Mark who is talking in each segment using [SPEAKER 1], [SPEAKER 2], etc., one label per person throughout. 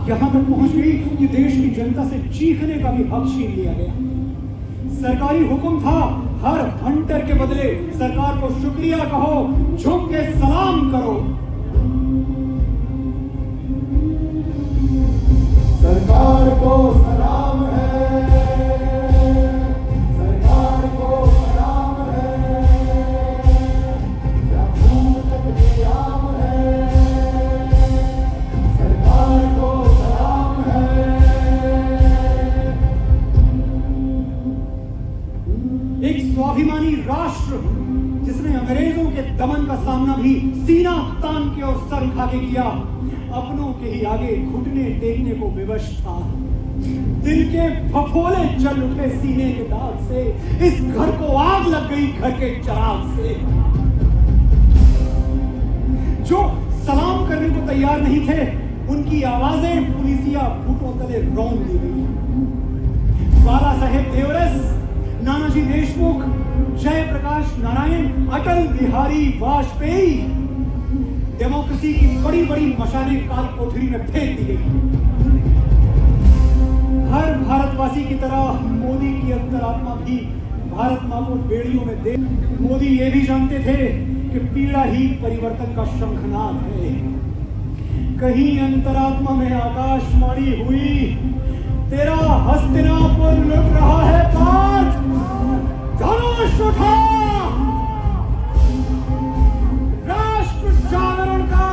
[SPEAKER 1] यहां तक पहुंच गई कि देश की जनता से चीखने का भी हक छीन लिया गया। सरकारी हुक्म था, हर हंटर के बदले सरकार को शुक्रिया कहो, झुक के सलाम करो।
[SPEAKER 2] सरकार को सलाम है, सरकार को सलाम है, क्या भूत नियाम है, सरकार को सलाम है।
[SPEAKER 1] एक स्वाभिमानी राष्ट्र जिसने अंग्रेजों के दमन का सामना भी सीना तान के और सर उठा के किया, अपनों के ही आगे घुटने टेकने को विवश था। दिल के फफोले चल उठे सीने के दाग से, इस घर को आग लग गई घर के चिराग से। जो सलाम करने को तैयार नहीं थे, उनकी आवाजें पुलिसिया बूटों तले रौंद दी गई। बाला साहेब देवरस, नानाजी देशमुख, जयप्रकाश नारायण, अटल बिहारी वाजपेयी, डेमोक्रेसी की बड़ी बड़ी मशालें काल कोठरी में फेंक दी गई। हर भारतवासी की तरह मोदी की अंतरात्मा भी भारत मां को बेड़ियों में दे। मोदी ये भी जानते थे कि पीड़ा ही परिवर्तन का शंखनाद है। कहीं अंतरात्मा में आकाशवाणी हुई, तेरा हस्तिनापुर लुट रहा है पार्थ, धनुष उठा। राष्ट्र जागरण का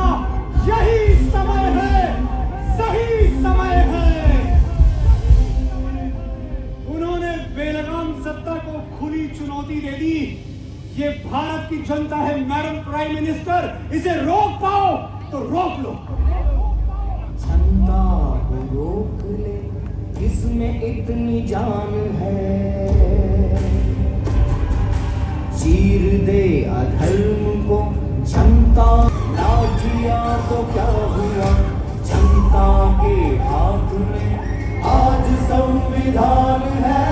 [SPEAKER 1] यही समय है, सही समय है। उन्होंने बेलगाम सत्ता को खुली चुनौती दे दी। ये भारत की जनता है मैडम प्राइम मिनिस्टर, इसे रोक पाओ तो रोक लो।
[SPEAKER 2] जनता को रोक ले, इसमें इतनी जान है, चीर दे अधर्म को जनता। लाठिया तो क्या हुआ, जनता के हाथ में आज संविधान है।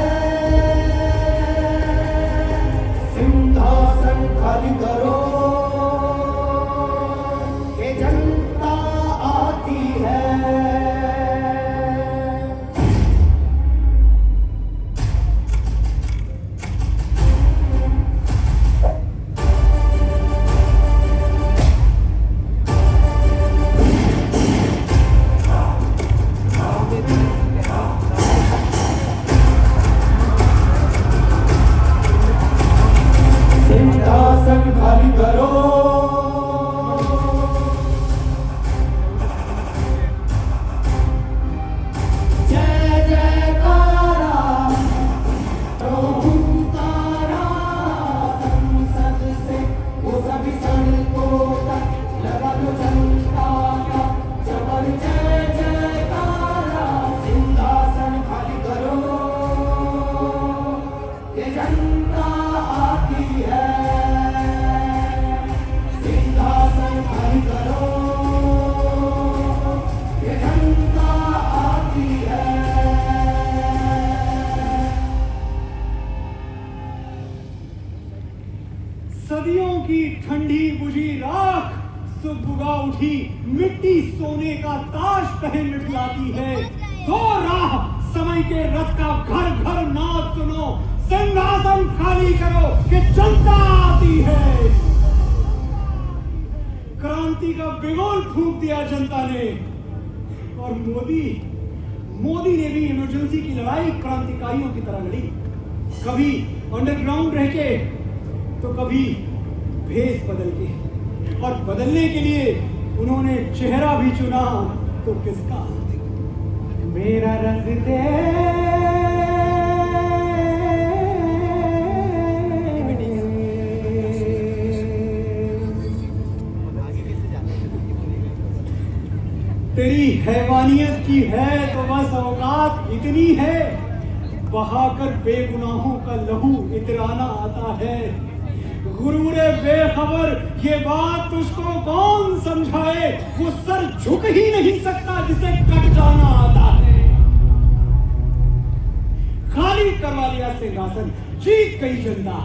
[SPEAKER 2] सिंहासन खाली करो कि जनता आती है। खाली करो, जय जयकारा ओंकारा, संसद से वो सभी सड़कों तक लगा दो जनता का जबर। जय जयकारा, सिंहासन खाली करो, ये जनता आती है। खाली करो, ये जनता आती है।
[SPEAKER 1] सदियों की ठंडी बुझी राख सुबह उठी, मिट्टी सोने का ताज पहन निकलाती है। दो राह समय के रथ का घर घर नाद सुनो, सिंहासन खाली करो कि जनता आती है। क्रांति का बिगुल फूंक दिया जनता ने, और मोदी ने भी इमरजेंसी की लड़ाई क्रांतिकारियों की तरह लड़ी। कभी अंडरग्राउंड रह के तो कभी भेष बदल के, और बदलने के लिए उन्होंने चेहरा भी चुना तो किसका। मेरा रंग दे तेरी हैवानियत की है तो बस औकात इतनी है, बहाकर बेगुनाहों का लहू इतराना आता है। गुरूरे बेखबर ये बात तुझको कौन समझाए, वो सर झुक ही नहीं सकता जिसे कट जाना आता है। खाली करवा लिया सिंहासन, जीत गई जनता।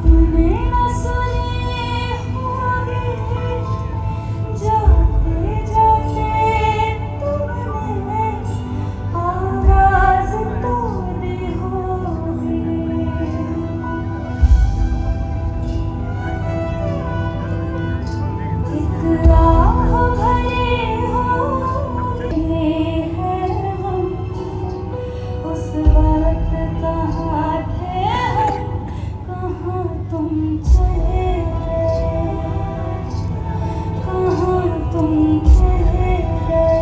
[SPEAKER 3] तुमने न सुनी होगी, जाते जाते तुमने आवाज तो दी होगी। एक आह भरी होगी है हम, उस वक्त कहाँ थे हम, कहाँ तुम चले गए, कहाँ तुम चले गए,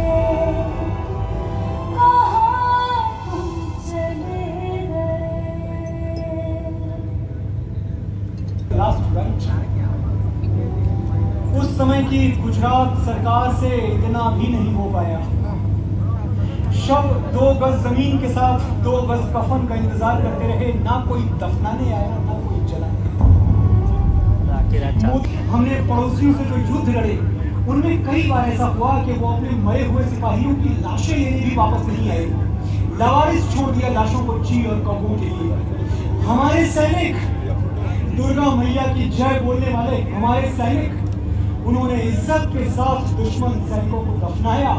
[SPEAKER 3] कहाँ तुम चले गए।
[SPEAKER 1] Last right. उस समय की गुजरात सरकार से इतना भी नहीं हो पाया। शव 2 गज जमीन के साथ 2 गज कफन का इंतजार करते रहे, ना कोई दफनाने आया ना कोई जलाने। हमने पड़ोसियों से जो युद्ध लड़े उनमें कई बार ऐसा हुआ कि वो अपने मरे हुए सिपाहियों की लाशें लेने भी वापस नहीं आए, लावारिस छोड़ दिया लाशों को ची और कौओं के लिए। हमारे सैनिक, दुर्गा मैया की जय बोलने वाले हमारे सैनिक, उन्होंने इज्जत के साथ दुश्मन सैनिकों को दफनाया,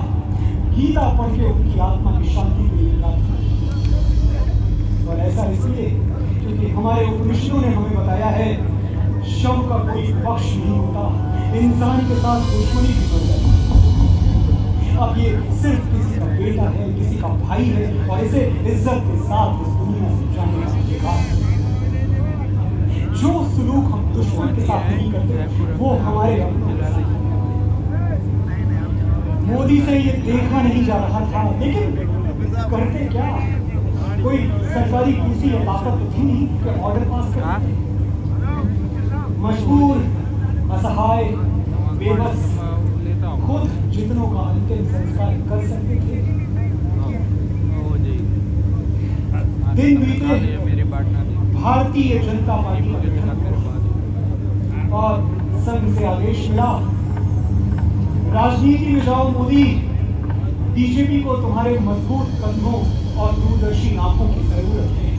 [SPEAKER 1] गीता पढ़ के उनकी आत्मा की शांति के लिए और ऐसा इसलिए क्योंकि हमारे उपनिषदों ने हमें बताया है शव का कोई पक्ष नहीं होता, इंसान के साथ दुश्मनी भी बन जाती। अब ये सिर्फ किसी का बेटा है, किसी का भाई है और इसे इज्जत के साथ इस दुनिया से जाने के बाद जो सलूक हम दुश्मन के साथ नहीं करते वो हमारे अपनों के साथ। मोदी से ये देखा नहीं जा रहा था, लेकिन करते क्या, कोई सरकारी कुर्सी या ताकत तो थी नहीं कि ऑर्डर पास कर। मजबूर, असहाय, बेबस खुद जितनों का अंतिम संस्कार कर सकते थे। दिन बीते, भारतीय जनता पार्टी का गठन और संघ से आदेश मिला, राजनीति में जाओ मोदी, बीजेपी को तुम्हारे मजबूत कदमों और दूरदर्शी आंखों की जरूरत है।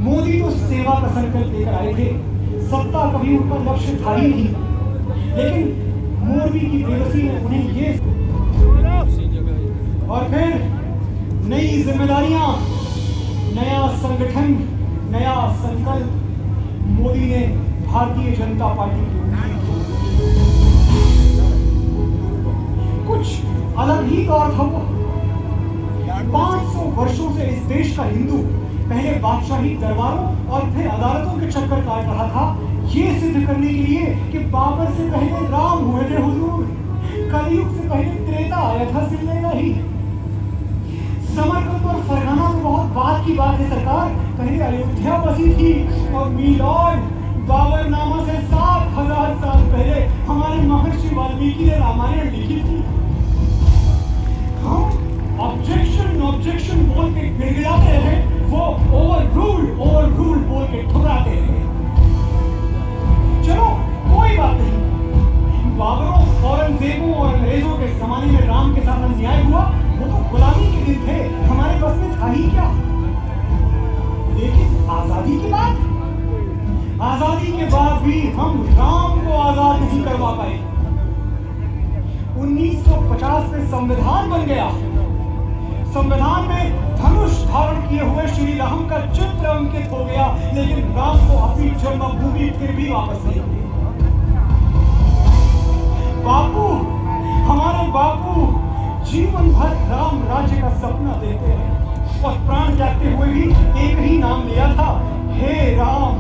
[SPEAKER 1] मोदी तो सेवा का संकल्प लेकर आए थे, सत्ता कभी उनका लक्ष्य था ही नहीं, लेकिन मोदी की बेबसी ने उन्हें ये और फिर नई जिम्मेदारियां, नया संगठन, नया संकल्प, मोदी ने भारतीय जनता पार्टी की कुछ अलग ही दौर था वो। 500 वर्षों से इस देश का हिंदू पहले बादशाही दरबारों और फिर अदालतों के चक्कर काट रहा था, ये सिद्ध करने के लिए कि बाबर से पहले राम हुए थे हुजूर, कलयुग से पहले त्रेता आया था सिलसिला ही। समरकंद और फरगाना तो बहुत बाद की बात है सरकार, पहले अयोध्या बसी थी और मीलॉर्ड बाबरनामा से 7000 साल पहले हमारे महर्षि वाल्मीकि ने रामायण लिखी थी। हम ऑब्जेक्शन ऑब्जेक्शन बोल के गिड़गिड़ाते रहे, वो ओवर रूल बोल के ठुकराते रहे। चलो कोई बात नहीं, बाबरों, औरंगजेबों और अंग्रेजों के जमाने में राम के साथ अन्याय हुआ, वो तो गुलामी के दिन थे, हमारे पास में था ही क्या। लेकिन आजादी की बात, आजादी के बाद भी हम राम को आजाद नहीं करवा पाए। 1950 में संविधान बन गया, संविधान में धनुष धारण किए हुए श्री राम का चित्र अंकित हो गया, लेकिन राम को अपनी जन्मभूमि फिर भी वापस नहीं मिली। बापू, हमारे बापू जीवन भर राम राज्य का सपना देखते रहे और प्राण त्यागते हुए भी एक ही नाम लिया था, हे राम।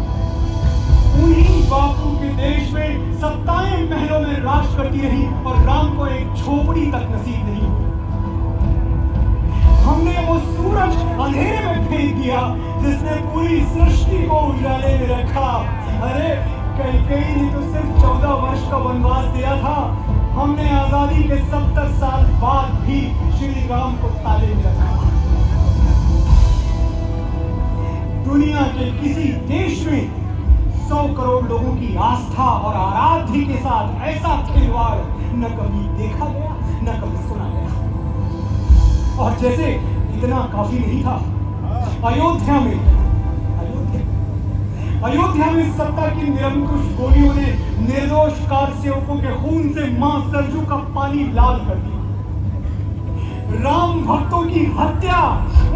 [SPEAKER 1] उन्हीं बापू के देश में सत्ताएं महलों में राज करती रही और राम को एक झोपड़ी तक नसीब नहीं हुई। हमने वो सूरज अंधेरे में फेंक दिया जिसने पूरी सृष्टि को उजाले में रखा। अरे कैकेयी ने तो सिर्फ 14 वर्ष का वनवास दिया था, हमने आजादी के 70 साल बाद भी श्री राम को ताले में रखा। दुनिया के किसी देश में 100 करोड़ लोगों की आस्था और आराध्य के साथ ऐसा खिलवाड़ न कभी देखा गया न कभी सुना गया। और जैसे इतना काफी नहीं था, अयोध्या में अयोध्या में सत्ता की निरंकुश गोलियों ने निर्दोष कार सेवकों के खून से मां सरजू का पानी लाल कर दिया। राम भक्तों की हत्या,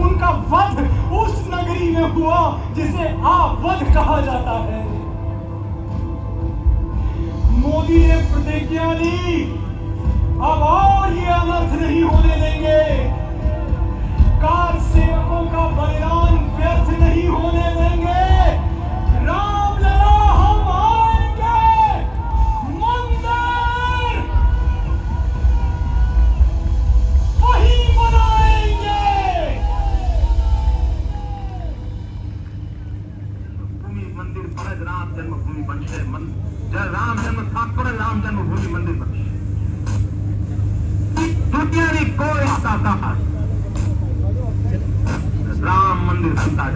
[SPEAKER 1] उनका वध उस नगरी में हुआ जिसे आवध कहा जाता है। मोदी ने प्रतिज्ञा ली, अब और ये अनर्थ नहीं होने देंगे। कार सेवकों का बलिदान व्यर्थ नहीं होने देंगे। रामलला हम आएंगे, मंदिर वही बनाएंगे।
[SPEAKER 4] भूमि मंदिर पर राम जन्मभूमि बनते जब राम जन्म स्थापना राम जन्मभूमि मंदिर बने। दुनिया ने कोई आता था राम मंदिर बनता है।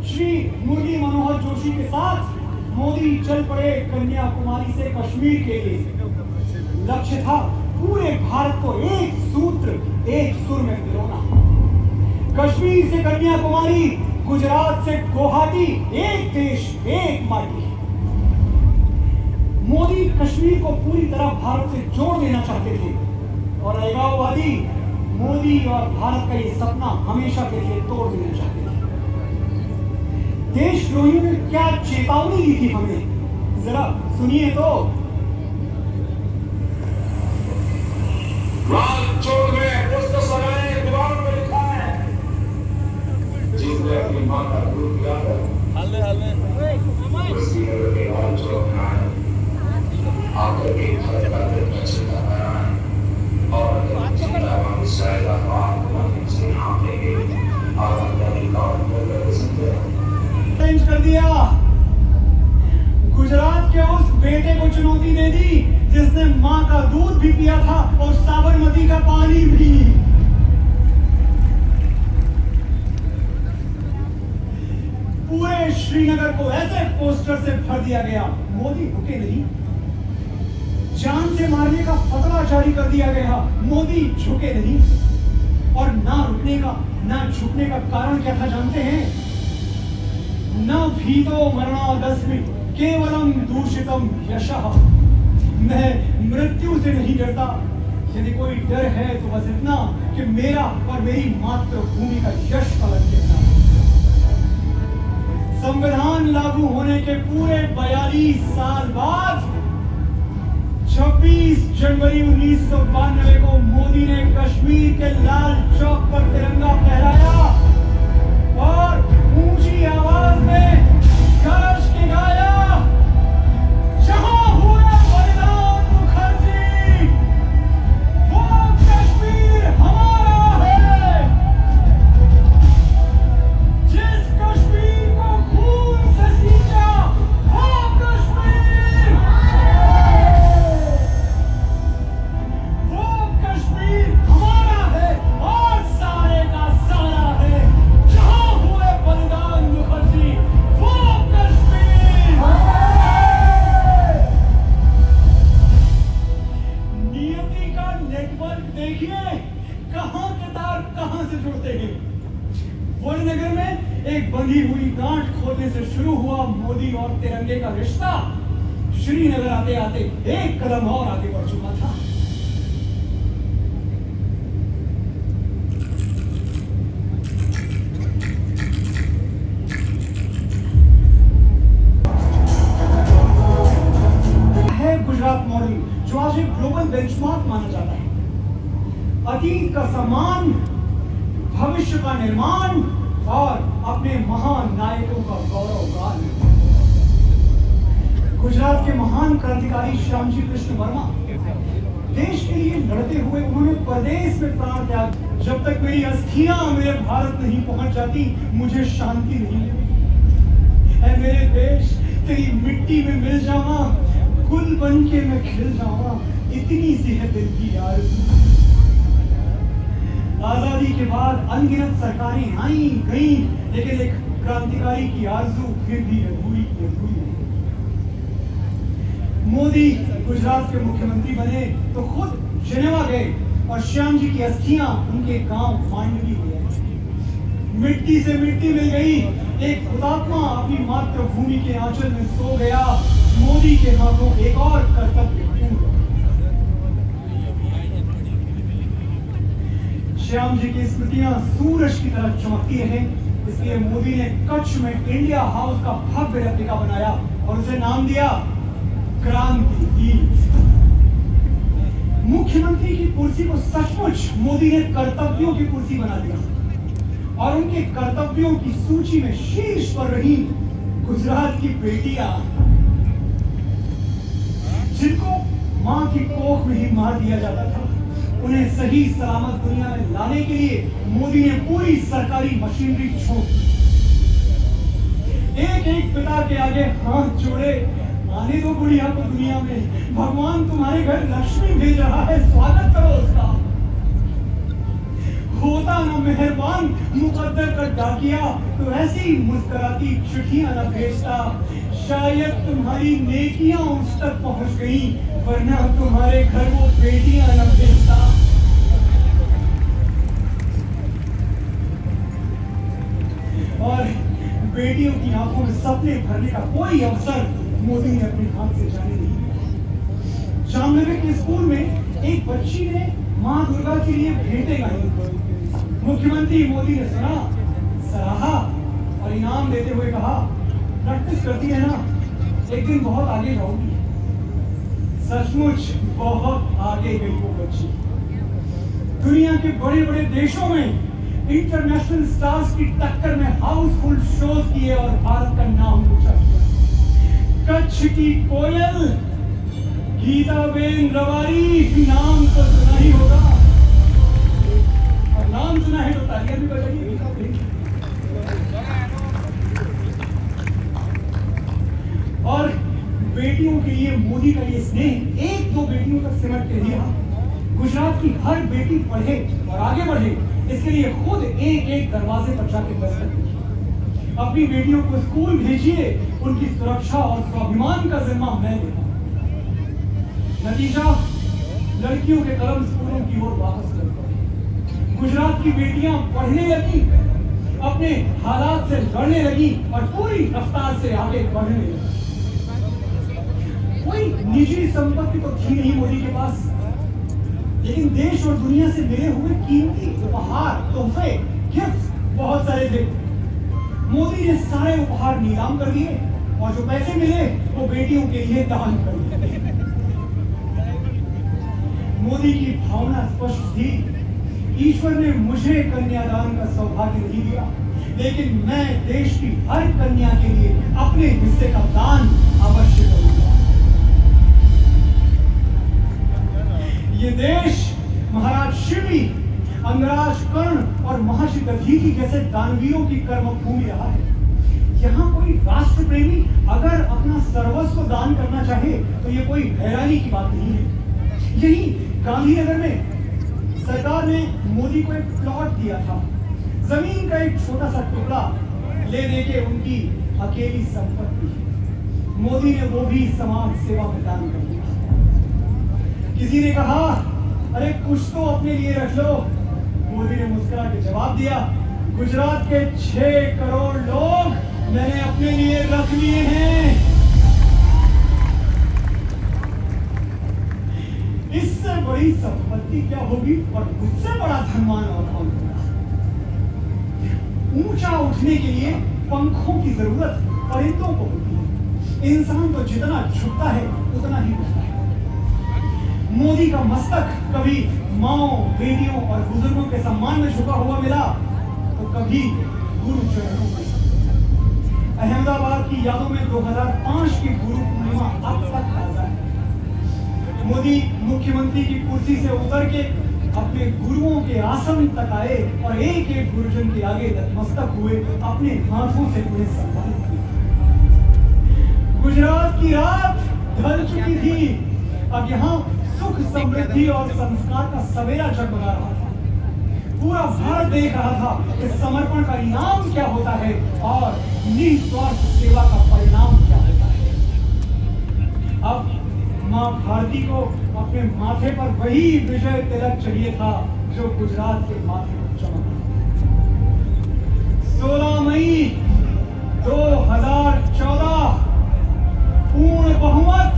[SPEAKER 1] श्री मुरली मनोहर जोशी के साथ मोदी चल पड़े कन्याकुमारी से कश्मीर के लिए। लक्ष्य था पूरे भारत को एक सूत्र एक सुर में पिरोना। कश्मीर से कन्याकुमारी, गुजरात से गुवाहाटी, एक देश एक माटी। मोदी कश्मीर को पूरी तरह भारत से जोड़ देना चाहते थे और अलगाववादी मोदी और भारत का ये सपना हमेशा के लिए तोड़ देना चाहते थे। देशद्रोहियों ने क्या चेतावनी दी थी हमें, जरा सुनिए तो।
[SPEAKER 5] लाल चौक में पोस्टर्स लगाए, दीवारों पे लिखा है, जिसने अपनी मां का दूध पिया है, उसकी नजर में लाल चौक में आए, आकर के घर का दिल में चिंता कराए, और चिंता वाली सायदा बात वाली से नाम लेंगे, और अंदर एक और बोल सकते हैं।
[SPEAKER 1] चेंज कर दिया। गुजरात के उस बेटे को चुनौती दे दी जिसने मां का दूध भी पिया था और साबरमती का पानी भी। पूरे श्रीनगर को ऐसे पोस्टर से भर दिया गया, मोदी रुके नहीं। जान से मारने का फतवा जारी कर दिया गया, मोदी झुके नहीं। और ना रुकने का ना झुकने का कारण क्या था जानते हैं? न भीतो मरणादस्मि केवलम दूषितम यशः। मैं मृत्यु से नहीं डरता, यदि कोई डर है तो बस इतना कि मेरा और मेरी मातृभूमि का यश पलट देना। संविधान लागू होने के पूरे 42 साल बाद 26 जनवरी 1992 को मोदी ने कश्मीर के लाल चौक पर तिरंगा छोड़ते हैं। वडनगर में एक बंधी हुई गांठ खोदने से शुरू हुआ मोदी और तिरंगे का रिश्ता श्रीनगर आते आते एक कदम और आगे बढ़ चुका था। है गुजरात मॉडल जो आज एक ग्लोबल बेंचमार्क माना जाता है। अतीत का सम्मान, भविष्य का निर्माण और अपने महान नायकों का गौरवगान। गुजरात के महान क्रांतिकारी श्यामजी कृष्ण वर्मा देश के लिए लड़ते हुए उन्होंने परदेश में प्राण त्याग। जब तक मेरी अस्थियां मेरे भारत नहीं पहुंच जाती मुझे शांति नहीं मिलेगी। ऐ मेरे देश, तेरी मिट्टी में मिल जावा, गुल बन के मैं खिल जावा, इतनी सी है दिल की आरज़ू। आजादी के बाद अनगिनत सरकारें आई गई, लेकिन एक क्रांतिकारी की आरज़ू फिर भी अधूरी की अधूरी है। मोदी गुजरात के मुख्यमंत्री बने तो खुद जिनेवा गए और श्याम जी की अस्थियां उनके गांव मांडवी गए। मिट्टी से मिट्टी मिल गई, एक हुतात्मा अपनी मातृभूमि के आंचल में सो गया। मोदी के हाथों एक और कर्तव्य पूर्ण। श्याम जी की स्मृतियां सूरज की तरह चमकती रहे, इसलिए मोदी ने कच्छ में इंडिया हाउस का भव्य रेप्लिका बनाया और उसे नाम दिया क्रांति तीर्थ। मुख्यमंत्री की कुर्सी को सचमुच मोदी ने कर्तव्यों की कुर्सी बना दिया और उनके कर्तव्यों की सूची में शीर्ष पर रही गुजरात की बेटियां, जिनको मां की कोख में ही मार दिया जाता था। उन्हें सही सलामत दुनिया में लाने के लिए मोदी ने पूरी सरकारी मशीनरी छोड़ दी। एक एक पिता के आगे हाथ जोड़े, आने दो बुढ़िया को दुनिया में, भगवान तुम्हारे घर लक्ष्मी भेज रहा है, स्वागत करो उसका। होता ना मेहरबान मुकद्दर का डाकिया तो ऐसी मुस्कुराती चिट्ठियां न भेजता, शायद तुम्हारी नेकियां उस तक पहुंच गई, वरना तुम्हारे घर वो बेटियां न भेजता। और बेटियों की आंखों में सपने भरने का कोई अवसर मोदी ने अपने हाथ से जाने नहीं दिया। जामनगर के स्कूल में एक बच्ची ने मां दुर्गा के लिए भेंटें गाई। मुख्यमंत्री मोदी ने सुना, सराहा और इनाम देते हुए कहा, प्रैक्टिस करती है ना, एक दिन बहुत आगे जाऊंगी। सचमुच बहुत आगे गई वो बच्ची। दुनिया के बड़े बड़े देशों में इंटरनेशनल स्टार्स की टक्कर में हाउसफुल शोज किए और भारत का नाम ऊंचा किया। कच्छ की कोयल गीताबेन रवारी, नाम तो सुना ही होगा, और नाम सुना है तो तालियां भी बजाइए। और बेटियों के लिए मोदी का ये स्नेह एक दो बेटियों तक सिमट के दिया। गुजरात की हर बेटी पढ़े और आगे बढ़े, इसके लिए खुद एक एक दरवाजे पर जाके दस्तक दी। अपनी बेटियों को स्कूल भेजिए, उनकी सुरक्षा और स्वाभिमान का जिम्मा मैं देता हूं। नतीजा, लड़कियों के कदम स्कूलों की ओर वापस लौटे। गुजरात की बेटियां पढ़ने लगी, अपने हालात से लड़ने लगी और पूरी रफ्तार से आगे बढ़ने लगी। कोई निजी संपत्ति तो थी नहीं मोदी के पास, लेकिन देश और दुनिया से मिले हुए कीमती उपहार, तोहफे, गिफ्ट्स बहुत सारे थे। मोदी ने सारे उपहार नीलाम कर दिए और जो पैसे मिले वो बेटियों के लिए दान कर दिए। मोदी की भावना स्पष्ट थी, ईश्वर ने मुझे कन्यादान का सौभाग्य नहीं दिया, लेकिन मैं देश की हर कन्या के लिए अपने हिस्से का दान अवश्य करूंगा। ये देश महाराज शिवी, अंगराज कर्ण और महर्षि दधीचि जैसे दानवीरों की कर्मभूमि रहा है। यहाँ कोई राष्ट्र प्रेमी अगर अपना सर्वस्व दान करना चाहे तो ये कोई हैरानी की बात नहीं है। यही गांधीनगर में सरकार ने मोदी को एक प्लॉट दिया था, जमीन का एक छोटा सा टुकड़ा ले देके उनकी अकेली संपत्ति। मोदी ने वो भी समाज सेवा में दान कर दिया। किसी ने कहा, अरे कुछ तो अपने लिए रख लो। मोदी ने मुस्कुरा के जवाब दिया, गुजरात के 6 करोड़ लोग मैंने अपने लिए रख लिए हैं। इससे बड़ी संपत्ति क्या होगी और मुझसे बड़ा धनवान और कौन होगा? ऊंचा उठने के लिए पंखों की जरूरत परिंदों को होती है। इंसान तो जितना झुकता है उतना ही उठता है। मोदी का मस्तक कभी माओ, बेटियों और बुजुर्गों के सम्मान में झुका हुआ मिला तो कभी गुरु चरणों में। अहमदाबाद की यादों में 2005 की गुरु पूर्णिमा अब तक ताजा है। मोदी मुख्यमंत्री की कुर्सी से उतर के अपने गुरुओं के आसन तक आए और एक एक गुरुजन के आगे नतमस्तक हुए, अपने हाथों से उन्हें सम्मानित किया। गुजरात की रात ढल चुकी थी, अब यहाँ सुख, समृद्धि और संस्कार का सवेरा जगमगा रहा था। पूरा भारत देख रहा था कि समर्पण का इनाम क्या होता है और निस्वार्थ सेवा का परिणाम क्या होता है। अब मां भारती को अपने माथे पर वही विजय तिलक चाहिए था जो गुजरात के माथे पर चमका। 16 मई 2014 पूर्ण बहुमत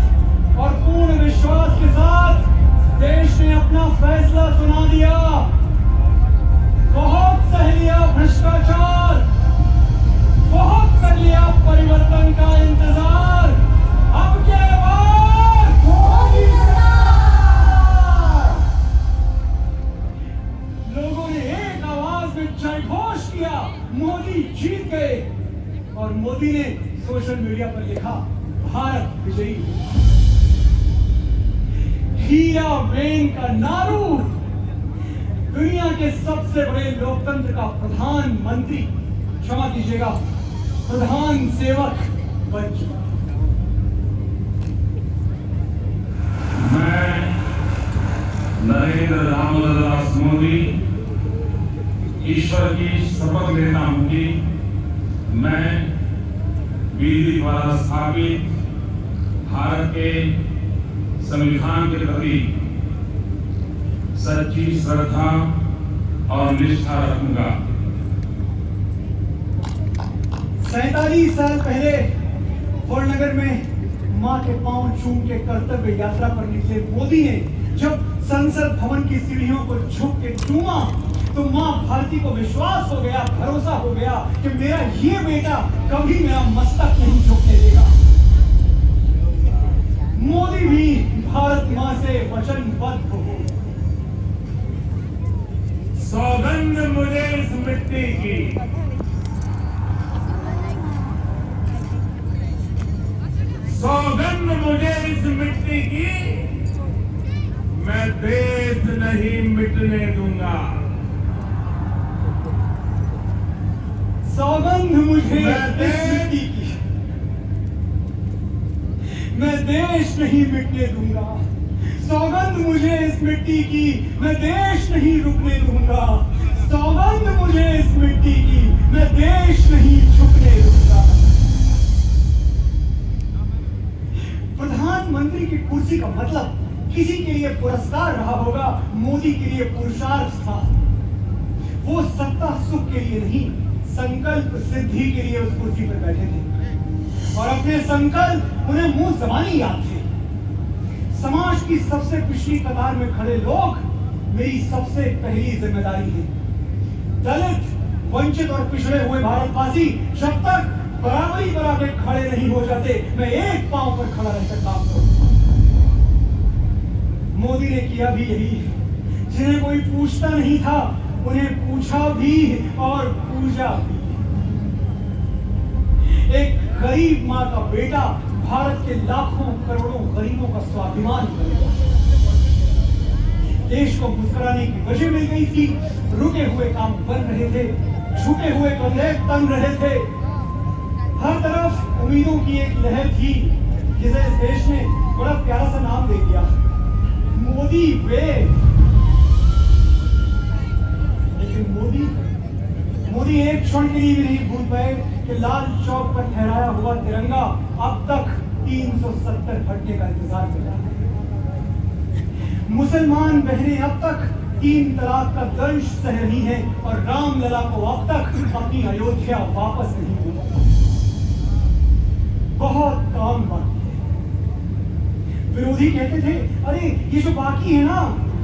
[SPEAKER 1] और पूर्ण विश्वास के साथ देश ने अपना फैसला सुना दिया। बहुत सह लिया भ्रष्टाचार, बहुत कर लिया परिवर्तन का इंतजार, अब के बाद मोदी सरकार। लोगों ने एक आवाज में जयघोष किया, मोदी जीत गए। और मोदी ने सोशल मीडिया पर लिखा, भारत विजयी। हीरा बेन का नारू दुनिया के सबसे बड़े लोकतंत्र का प्रधानमंत्री, क्षमा कीजिएगा, प्रधान सेवक बन चुका।
[SPEAKER 6] मैं नरेंद्र दामोदर दास मोदी ईश्वर की शपथ लेता हूं कि मैं विधि द्वारा स्थापित भारत के संविधान के प्रति सच्ची श्रद्धा और निष्ठा रखूंगा।
[SPEAKER 1] 47 साल पहले वडनगर में मां के पांव चूम के कर्तव्य यात्रा पर निकले मोदी ने जब संसद भवन की सीढ़ियों को झुक के चूमा तो मां भारती को विश्वास हो गया, भरोसा हो गया कि मेरा ये बेटा कभी मेरा मस्तक नहीं झुकने देगा। मोदी भी भारत मां से वचनबद्ध हो।
[SPEAKER 6] सौगंध मुझे इस मिट्टी की, सौगंध मुझे इस मिट्टी की, मैं देश नहीं मिटने दूंगा।
[SPEAKER 1] सौगंध मुझे इस मिट्टी की, मैं देश नहीं मिटने दूंगा। सौगंध मुझे इस मिट्टी की, मैं देश नहीं रुकने दूंगा। सौगंध मुझे इस मिट्टी की, मैं देश नहीं झुकने दूंगा। प्रधानमंत्री की कुर्सी का मतलब किसी के लिए पुरस्कार रहा होगा, मोदी के लिए पुरुषार्थ था। वो सत्ता सुख के लिए नहीं, संकल्प सिद्धि के लिए उस कुर्सी पर बैठे थे और अपने संकल्प उन्हें मुंह जबानी याद थे। समाज की सबसे पिछली कतार में खड़े लोग मेरी सबसे पहली जिम्मेदारी है। दलित, वंचित और पिछड़े हुए भारतवासी जब तक बराबरी पर आके खड़े नहीं हो जाते, मैं एक पांव पर खड़ा रहकर काम करूंगा। मोदी ने किया भी यही। जिन्हें कोई पूछता नहीं था उन्हें पूछा भी और पूजा भी। एक गरीब मां का बेटा भारत के लाखों करोड़ों गरीबों का स्वाभिमान बनेगा। देश को मुस्कुराने की वजह मिल गई थी। रुके हुए काम बन रहे थे, झुके हुए कंधे तन रहे थे। हर तरफ उम्मीदों की एक लहर थी जिसे इस देश ने बड़ा प्यारा सा नाम दे दिया, मोदी वेव। लेकिन मोदी एक क्षण के लिए भी नहीं भूल पाए कि लाल चौक पर फहराया हुआ तिरंगा अब तक 370 घंटे का इंतजार कर रहा है। मुसलमान बहनें अब तक 3 तलाक का दंश सह रही हैं और रामलला को अब तक अपनी अयोध्या वापस नहीं मिला। बहुत काम बाकी है। विरोधी कहते थे, अरे ये जो बाकी है ना,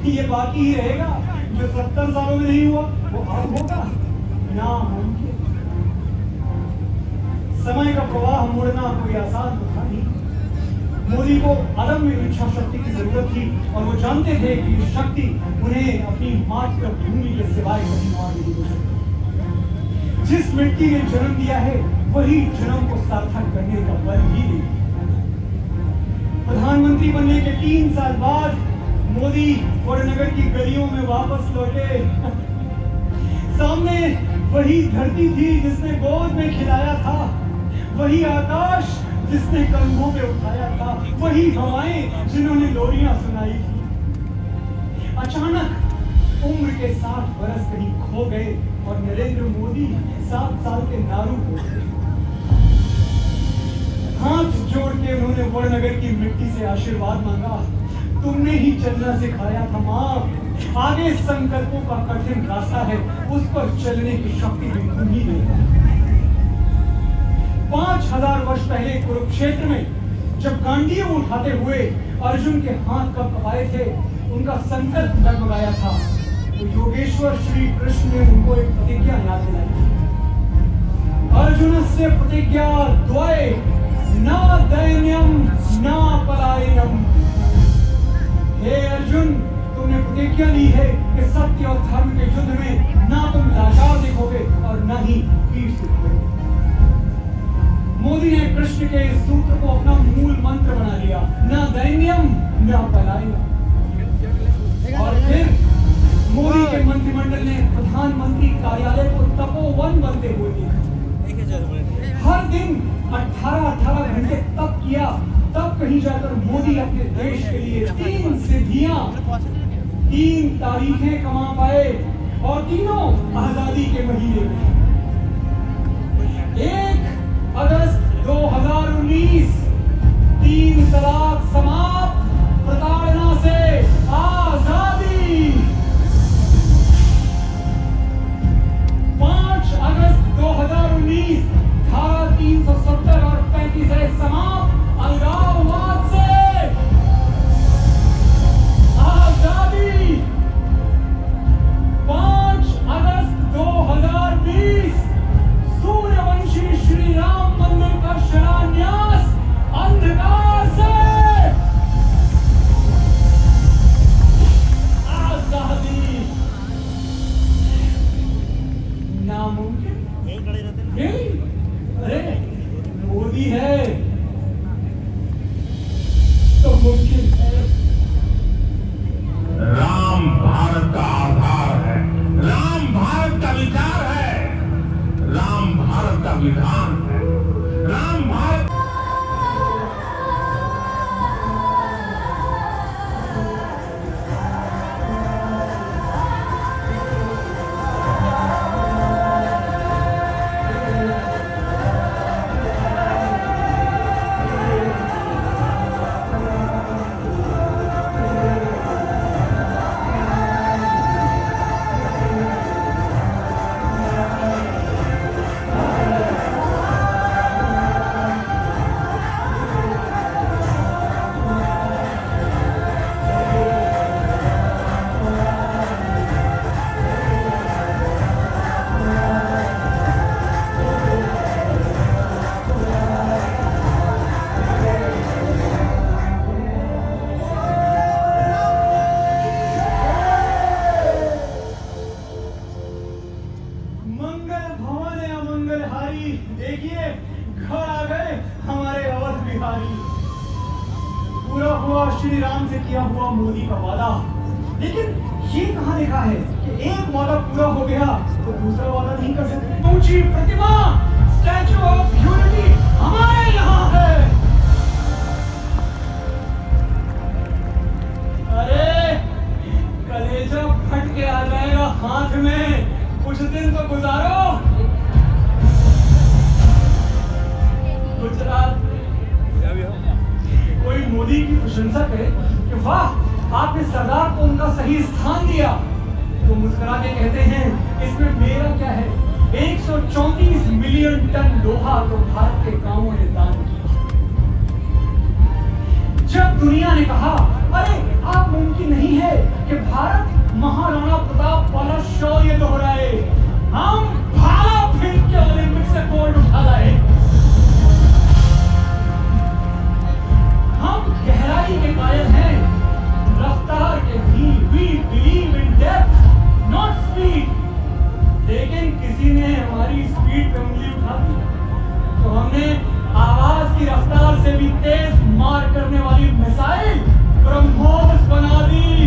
[SPEAKER 1] ये बाकी ही रहेगा, जो 70 सालों में नहीं हुआ वो अब होगा। नामुमकिन। समय का प्रवाह मोड़ना कोई आसान तो था नहीं। मोदी को अदम्य इच्छा शक्ति की जरूरत थी और वो जानते थे कि ये शक्ति उन्हें अपनी मातृभूमि के सिवाय कहीं और नहीं हो सकती। जिस मिट्टी ने जन्म दिया है वही जन्म को सार्थक करने का बल ही देती है। प्रधानमंत्री बनने के 3 साल बाद मोदी वड़नगर की गलियों में वापस लौटे। सामने वही धरती थी जिसने गोद में खिलाया था, वही आकाश जिसने कंधों पे उठाया था, वही हवाएं जिन्होंने लोरियां सुनाई थी। अचानक उम्र के 60 बरस कहीं खो गए और नरेंद्र मोदी 7 साल के नारू हो गए। हाथ जोड़ के उन्होंने वड़नगर की मिट्टी से आशीर्वाद मांगा। तुमने ही चलना सिखाया था मां, आगे संकल्पों का कठिन रास्ता है, उस पर चलने की शक्ति भी तुम ही देगा। 5000 वर्ष पहले कुरुक्षेत्र में जब गांडीव उठाते हुए अर्जुन के हाथ कब कपाए थे, उनका संकल्प डगमगाया था, तो योगेश्वर श्री कृष्ण ने उनको एक प्रतिज्ञा याद दिलाई थी। अर्जुनस्य प्रतिज्ञा द्वय न दैन्यम न पलायनम। हे अर्जुन, तुमने प्रतिज्ञा ली है कि सत्य और धर्म के युद्ध में ना तुम लाचार दिखोगे और न ही पीठ दिखोगे। मोदी ने कृष्ण के इस सूत्र को अपना मूल मंत्र बना लिया, न दैन्यम न पलायनम। और फिर मोदी के मंत्रिमंडल ने प्रधानमंत्री कार्यालय को तपोवन बनते हुए देखा। हर दिन 18-18 घंटे तप किया, तब कहीं जाकर मोदी अपने देश के लिए 3 सिद्धियां, 3 तारीखें कमा पाए और तीनों आजादी के महीने में। 1 अगस्त 2019, 3 तलाक समाप्त, प्रताड़ना से आजादी। 5 अगस्त 2019, धारा 370 और 35 समाप्त, अलगाववाद से आजादी। 5 अगस्त 2020, सूर्यवंशी श्री राम मंदिर का शिलान्यास, अंधकार से आजादी। नामुमकिन नहीं, अरे मोदी है तो मुमकिन है।
[SPEAKER 6] राम भारत का आधार है, राम भारत का विचार है, राम भारत का विधान है, राम भारत।
[SPEAKER 1] देखिए घर आ गए हमारे अवध बिहारी। पूरा हुआ श्री राम से किया हुआ मोदी का वादा, लेकिन ये कहाँ लिखा है कि एक वादा पूरा हो गया तो दूसरा वादा नहीं कर सकते। ऊंची प्रतिमा स्टैचू ऑफ यूनिटी हमारे यहाँ है। अरे कलेजा फट के आ जाएगा हाथ में, कुछ दिन तो गुजारो। गुजरात कोई मोदी की प्रशंसा करे कि वाह आपने सरदार को उनका सही स्थान दिया, वो मुस्कुरा के कहते हैं इसमें मेरा क्या है। 134 मिलियन टन लोहा तो भारत के गांवों ने दान किया। जब दुनिया ने कहा अरे आप मुमकिन नहीं है कि भारत महाराणा प्रताप वाला शौर्य दोहराए, हम भाला फेंक के ओलंपिक से गोल्ड उठा लाए। हम गहराई के कायल हैं, रफ्तार के भी। We believe in depth, not speed। लेकिन किसी ने हमारी स्पीड पे उंगली उठा दी तो हमने आवाज की रफ्तार से भी तेज मार करने वाली मिसाइल ब्रह्मोस बना दी।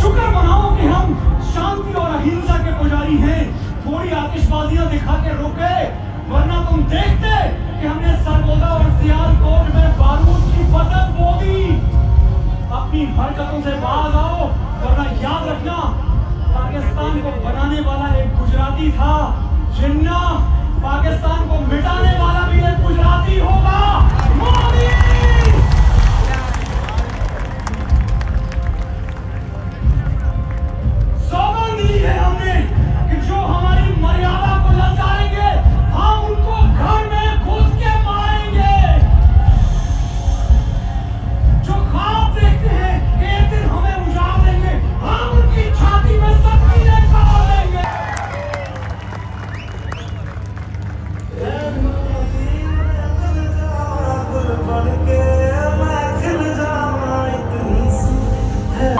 [SPEAKER 1] शुक्र मनाओ कि हम शांति और अहिंसा के पुजारी हैं, थोड़ी आतिशबाजियां दिखा के रुके, वरना तुम देखते कि हमने सरगोदा और सियालकोट में बारूद की फसल बो दी। अपनी हरकतों से बाज आओ, वरना याद रखना पाकिस्तान को बनाने वाला एक गुजराती था, जिन्ना पाकिस्तान को मिटाने वाला भी एक गुजराती होगा, मोदी। सौगंध ली है हमने कि जो हमारी मर्यादा को ललकारेंगे हम उनको घर में घुस के मारेंगे। जो ख्वाब देखते हैं कि एक दिन हमें उजाड़ देंगे, हम उनकी छाती में सकीने खा देंगे।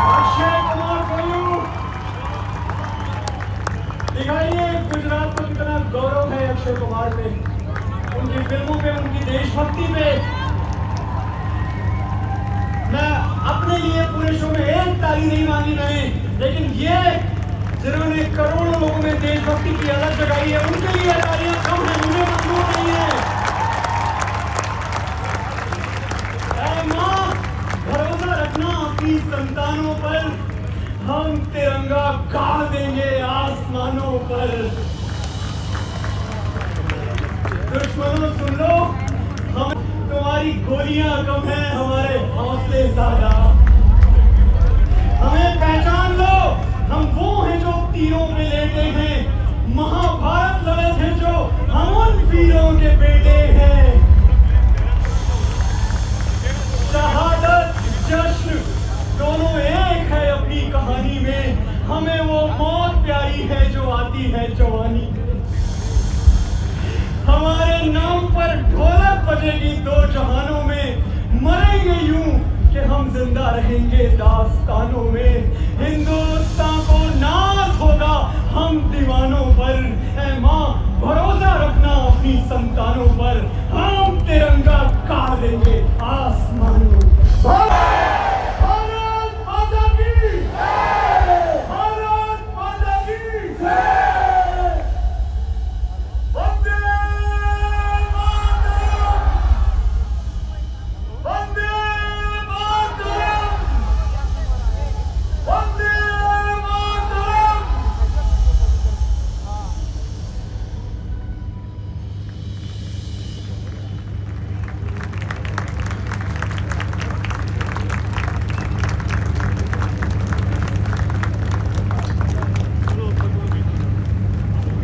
[SPEAKER 1] अक्षय कुमार कोल्लू, दिखाइए गुजरात को कितना गौरव है अक्षय कुमार पे, उनकी फिल्मों पे, उनकी देशभक्ति पे। मैं अपने लिए पूरे शो में एक ताली नहीं मांगी मैंने, लेकिन ये जिन्होंने करोड़ों लोगों में देशभक्ति की अलग जगाई है उनके लिए तालियां कम है, मुझे मंजूर नहीं है। ऐ मां, भरोसा रखना अपनी संतानों पर, हम तिरंगा गाड़ देंगे आसमानों पर। दुश्मनों सुन लो, हम तुम्हारी गोलियां कम है, हमारे हौसले ज्यादा। हमें पहचान लो, हम वो हैं जो तीरों पे लेटे हैं, महाभारत लड़े थे जो, हम उन वीरों के बेटे हैं। शहादत जश्न दोनों एक है अपनी कहानी में, हमें वो मौत प्यारी है जो आती है जवानी में। हमारे नाम पर ढोलक बजेगी दो जहानों में, मरेंगे यूं कि हम जिंदा रहेंगे दास्तानों में। हिंदुस्तान को ना